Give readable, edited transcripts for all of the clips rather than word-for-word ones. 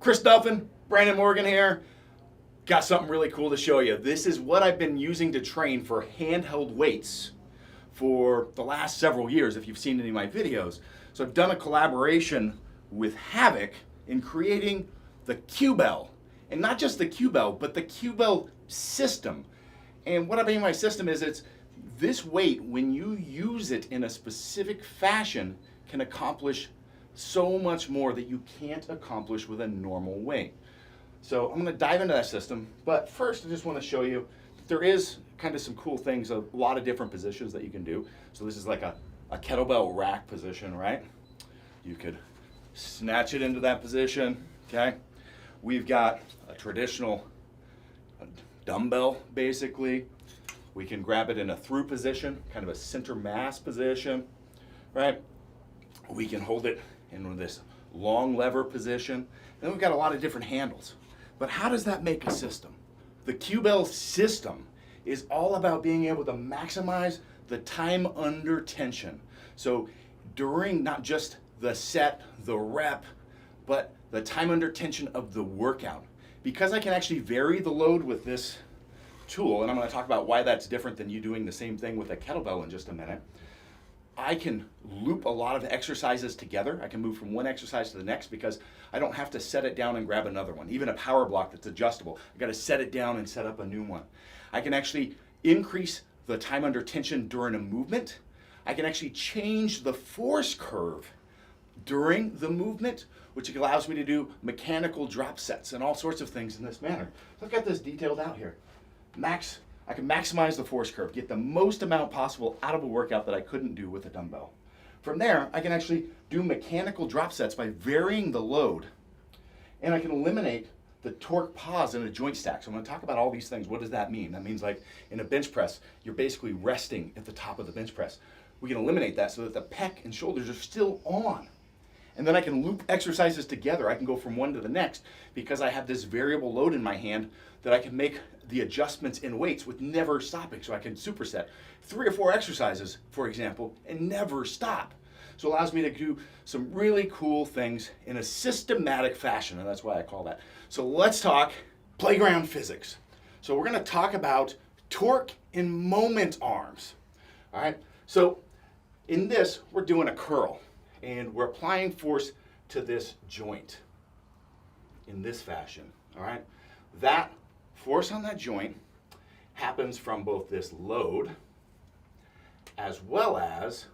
Chris Duffin, Brandon Morgan here. Got something really cool to show you. This is what I've been using to train for handheld weights for the last several years, if you've seen any of my videos. So I've done a collaboration with Havoc in creating the KyüBell. And not just the KyüBell, but the KyüBell system. And what I mean by system is it's this weight, when you use it in a specific fashion, can accomplish so much more that you can't accomplish with a normal weight. So I'm going to dive into that system, but first I just want to show you that there is kind of some cool things, a lot of different positions that you can do. So this is like a kettlebell rack position, right? You could snatch it into that position, okay? We've got a traditional dumbbell, basically. We can grab it in a through position, kind of a center mass position, right? We can hold it in this long lever position. And we've got a lot of different handles. But how does that make a system? The KyüBell system is all about being able to maximize the time under tension. So during not just the set, the rep, but the time under tension of the workout. Because I can actually vary the load with this tool, and I'm going to talk about why that's different than you doing the same thing with a kettlebell in just a minute. I can loop a lot of exercises together. I can move from one exercise to the next because I don't have to set it down and grab another one. Even a power block that's adjustable, I got to set it down and set up a new one. I can actually increase the time under tension during a movement. I can actually change the force curve during the movement, which allows me to do mechanical drop sets and all sorts of things in this manner. So I've got this detailed out here. I can maximize the force curve, get the most amount possible out of a workout that I couldn't do with a dumbbell. From there, I can actually do mechanical drop sets by varying the load, and I can eliminate the torque pause in a joint stack. So I'm going to talk about all these things. What does that mean? That means like in a bench press, you're basically resting at the top of the bench press. We can eliminate that so that the pec and shoulders are still on. And then I can loop exercises together. I can go from one to the next because I have this variable load in my hand that I can make the adjustments in weights with never stopping. So I can superset 3 or 4 exercises, for example, and never stop. So it allows me to do some really cool things in a systematic fashion, and that's why I call that. So let's talk playground physics. So we're going to talk about torque and moment arms. All right. So in this, we're doing a curl. And we're applying force to this joint in this fashion, all right? That force on that joint happens from both this load as well as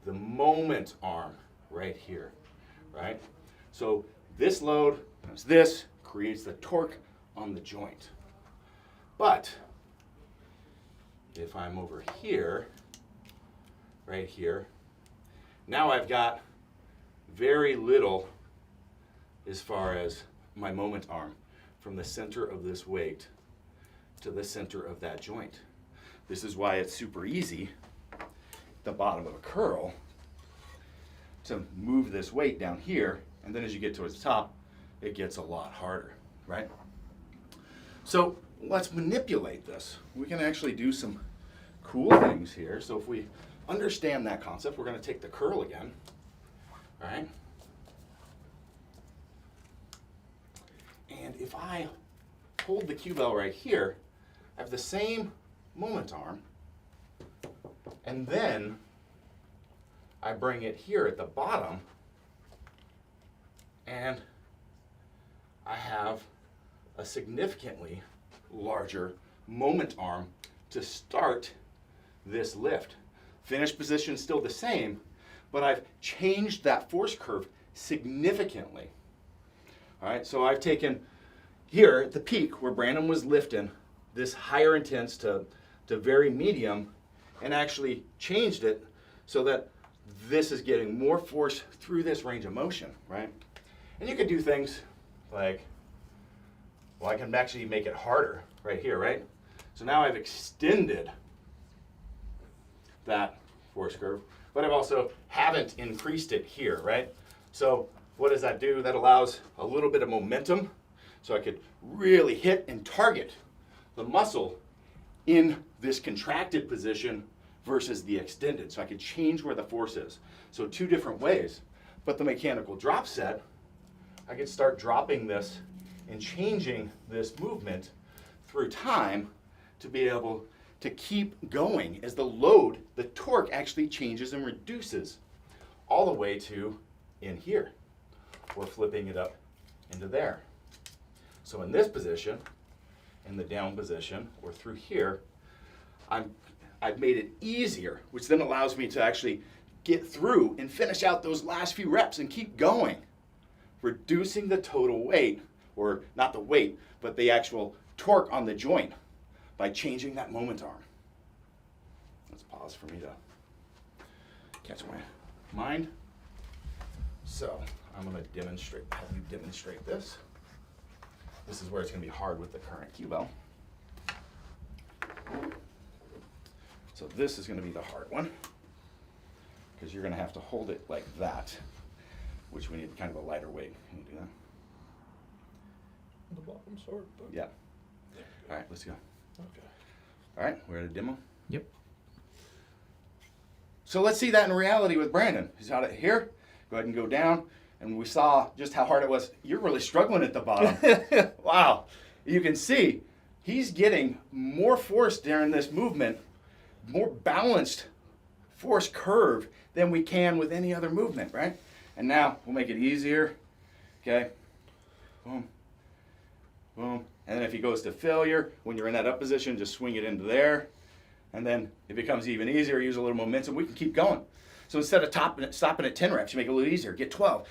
the moment arm right here, right? So this load, this creates the torque on the joint. But if I'm over here, right here, now I've got very little as far as my moment arm from the center of this weight to the center of that joint. This is why it's super easy at the bottom of a curl to move this weight down here, and then as you get towards the top, it gets a lot harder, right? So let's manipulate this. We can actually do some cool things here. So if we understand that concept, we're going to take the curl again, all right? And if I hold the KyüBell right here, I have the same moment arm, and then I bring it here at the bottom, and I have a significantly larger moment arm to start this lift. Finish position is still the same, but I've changed that force curve significantly. All right, so I've taken here at the peak where Brandon was lifting this higher intense to very medium and actually changed it so that this is getting more force through this range of motion, right? And you could do things like, well, I can actually make it harder right here, right? So now I've extended that force curve, but I've also haven't increased it here, right? So what does that do? That allows a little bit of momentum, so I could really hit and target the muscle in this contracted position versus the extended, so I could change where the force is. So 2 different ways. But the mechanical drop set, I could start dropping this and changing this movement through time to be able to keep going as the load, the torque actually changes and reduces all the way to in here. We're flipping it up into there. So in this position, in the down position, or through here, I've made it easier, which then allows me to actually get through and finish out those last few reps and keep going, reducing the total weight, or not the weight, but the actual torque on the joint by changing that moment arm. Let's pause for me to catch my mind. So I'm going to have you demonstrate this. This is where it's going to be hard with the current KyüBell. So this is going to be the hard one, because you're going to have to hold it like that, which we need kind of a lighter weight. Can you do that? The bottom sort. But Yeah. All right, let's go. Okay. All right, we're at a demo. Yep. So let's see that in reality with Brandon. He's got it here. Go ahead and go down. And we saw just how hard it was. You're really struggling at the bottom. Wow. You can see he's getting more force during this movement, more balanced force curve than we can with any other movement, right? And now we'll make it easier. Okay. Boom. Boom. And then if he goes to failure, when you're in that up position, just swing it into there. And then it becomes even easier. Use a little momentum. We can keep going. So instead of stopping at 10 reps, you make it a little easier. Get 12.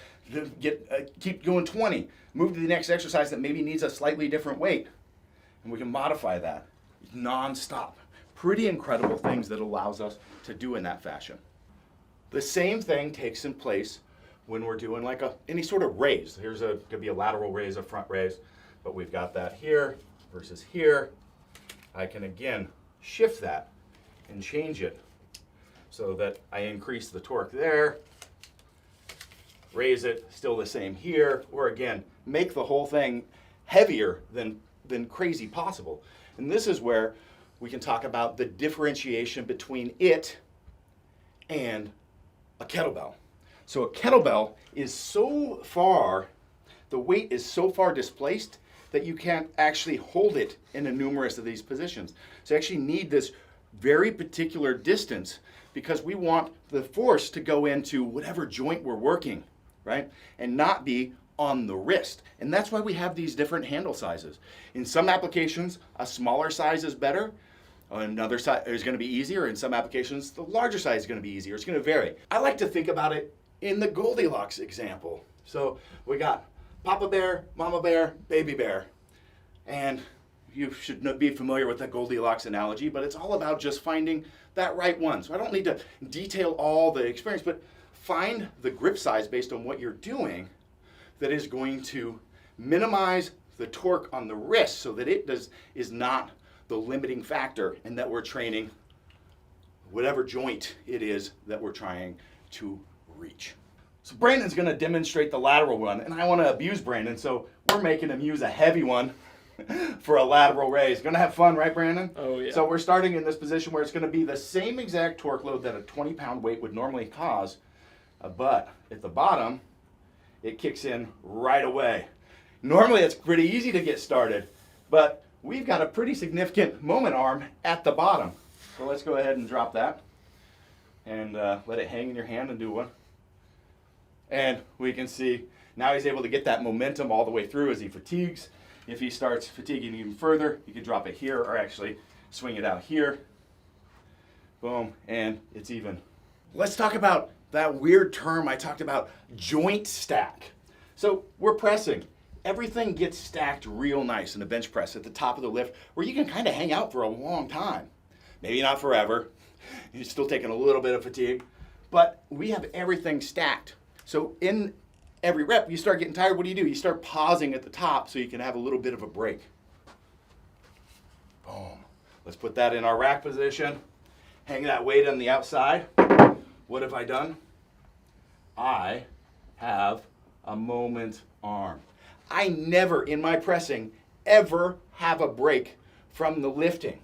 Keep going 20. Move to the next exercise that maybe needs a slightly different weight. And we can modify that non-stop. Pretty incredible things that allows us to do in that fashion. The same thing takes in place when we're doing like any sort of raise. Could be a lateral raise, a front raise, but we've got that here versus here. I can again shift that and change it so that I increase the torque there, raise it, still the same here, or again, make the whole thing heavier than crazy possible. And this is where we can talk about the differentiation between it and a kettlebell. So a kettlebell is so far, the weight is so far displaced that you can't actually hold it in a numerous of these positions. So you actually need this very particular distance because we want the force to go into whatever joint we're working, right? And not be on the wrist. And that's why we have these different handle sizes. In some applications, a smaller size is better. Another size is going to be easier. In some applications, the larger size is going to be easier. It's going to vary. I like to think about it in the Goldilocks example. So we got Papa Bear, Mama Bear, Baby Bear. And you should be familiar with the Goldilocks analogy, but it's all about just finding that right one. So I don't need to detail all the experience, but find the grip size based on what you're doing that is going to minimize the torque on the wrist so that it is not the limiting factor and that we're training whatever joint it is that we're trying to reach. So Brandon's going to demonstrate the lateral one, and I want to abuse Brandon, so we're making him use a heavy one for a lateral raise. Gonna have fun, right, Brandon? Oh, yeah. So we're starting in this position where it's gonna be the same exact torque load that a 20-pound weight would normally cause, but at the bottom, it kicks in right away. Normally, it's pretty easy to get started, but we've got a pretty significant moment arm at the bottom. So let's go ahead and drop that and let it hang in your hand and do one. And we can see now he's able to get that momentum all the way through as he fatigues. If he starts fatiguing even further, you can drop it here or actually swing it out here. Boom, and it's even. Let's talk about that weird term I talked about, joint stack. So we're pressing. Everything gets stacked real nice in the bench press at the top of the lift where you can kind of hang out for a long time. Maybe not forever. You're still taking a little bit of fatigue, but we have everything stacked. So in every rep, you start getting tired, what do? You start pausing at the top so you can have a little bit of a break. Boom. Let's put that in our rack position. Hang that weight on the outside. What have I done? I have a moment arm. I never, in my pressing, ever have a break from the lifting.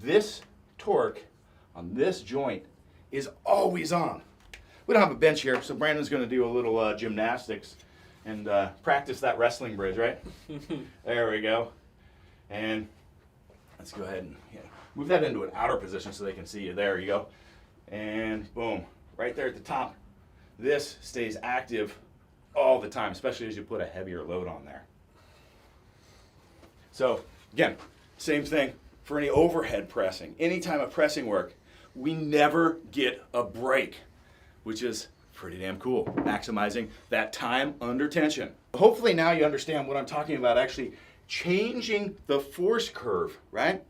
This torque on this joint is always on. we don't have a bench here, so Brandon's going to do a little gymnastics and practice that wrestling bridge, right? There we go. And let's go ahead and move that into an outer position so they can see you. There you go. And boom, right there at the top. This stays active all the time, especially as you put a heavier load on there. So again, same thing for any overhead pressing. Any time of pressing work, we never get a break, which is pretty damn cool, maximizing that time under tension. Hopefully now you understand what I'm talking about, actually changing the force curve, right?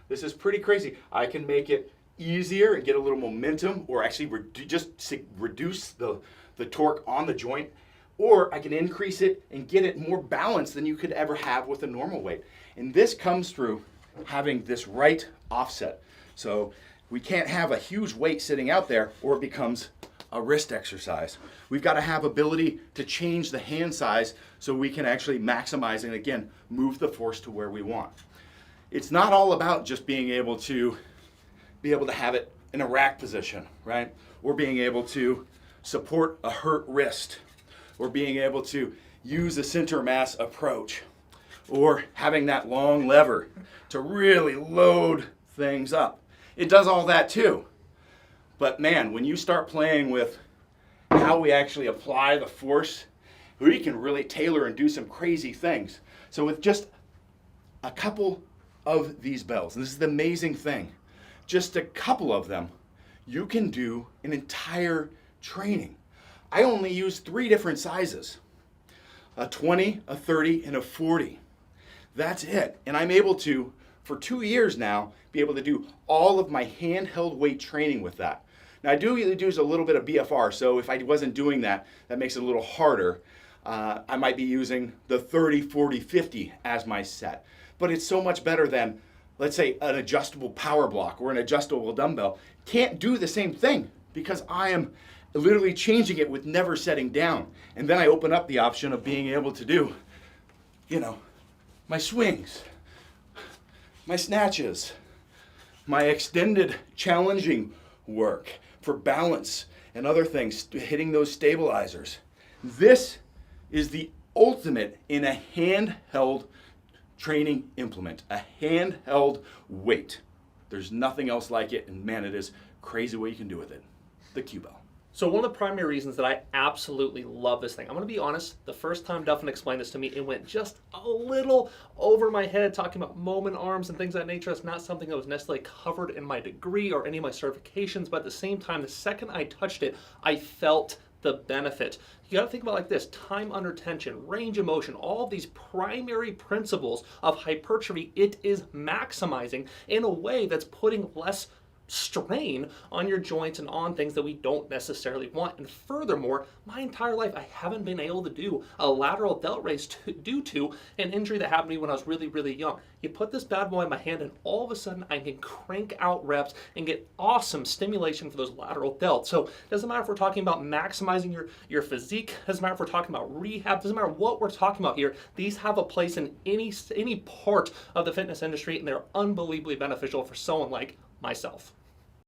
This is pretty crazy. I can make it easier and get a little momentum, or actually reduce the torque on the joint, or I can increase it and get it more balanced than you could ever have with a normal weight. And this comes through having this right offset. So we can't have a huge weight sitting out there or it becomes a wrist exercise. We've got to have ability to change the hand size so we can actually maximize and again, move the force to where we want. It's not all about just being able to have it in a rack position, right? Or being able to support a hurt wrist, or being able to use a center mass approach, or having that long lever to really load things up. It does all that too. But man, when you start playing with how we actually apply the force, we can really tailor and do some crazy things. So with just a couple of these bells, and this is the amazing thing, just a couple of them, you can do an entire training. I only use 3 different sizes, a 20, a 30, and a 40. That's it. And I'm able to, for 2 years now, be able to do all of my handheld weight training with that. Now I do use a little bit of BFR, so if I wasn't doing that, that makes it a little harder. I might be using the 30, 40, 50 as my set. But it's so much better than, let's say, an adjustable power block or an adjustable dumbbell. Can't do the same thing because I am literally changing it with never setting down. And then I open up the option of being able to do, my swings, my snatches, my extended challenging work for balance and other things, hitting those stabilizers. This is the ultimate in a handheld training implement, a handheld weight. There's nothing else like it, and man, it is crazy what you can do with it. The KyüBell. So one of the primary reasons that I absolutely love this thing, I'm going to be honest, the first time Duffin explained this to me, it went just a little over my head, talking about moment arms and things of that nature. It's not something that was necessarily covered in my degree or any of my certifications, but at the same time, the second I touched it, I felt the benefit. You got to think about it like this: time under tension, range of motion, all of these primary principles of hypertrophy, it is maximizing in a way that's putting less strain on your joints and on things that we don't necessarily want. And furthermore, my entire life I haven't been able to do a lateral delt raise due to an injury that happened to me when I was really, really young. You put this bad boy in my hand and all of a sudden I can crank out reps and get awesome stimulation for those lateral delts. So it doesn't matter if we're talking about maximizing your physique, doesn't matter if we're talking about rehab, doesn't matter what we're talking about here. These have a place in any part of the fitness industry, and they're unbelievably beneficial for someone like myself.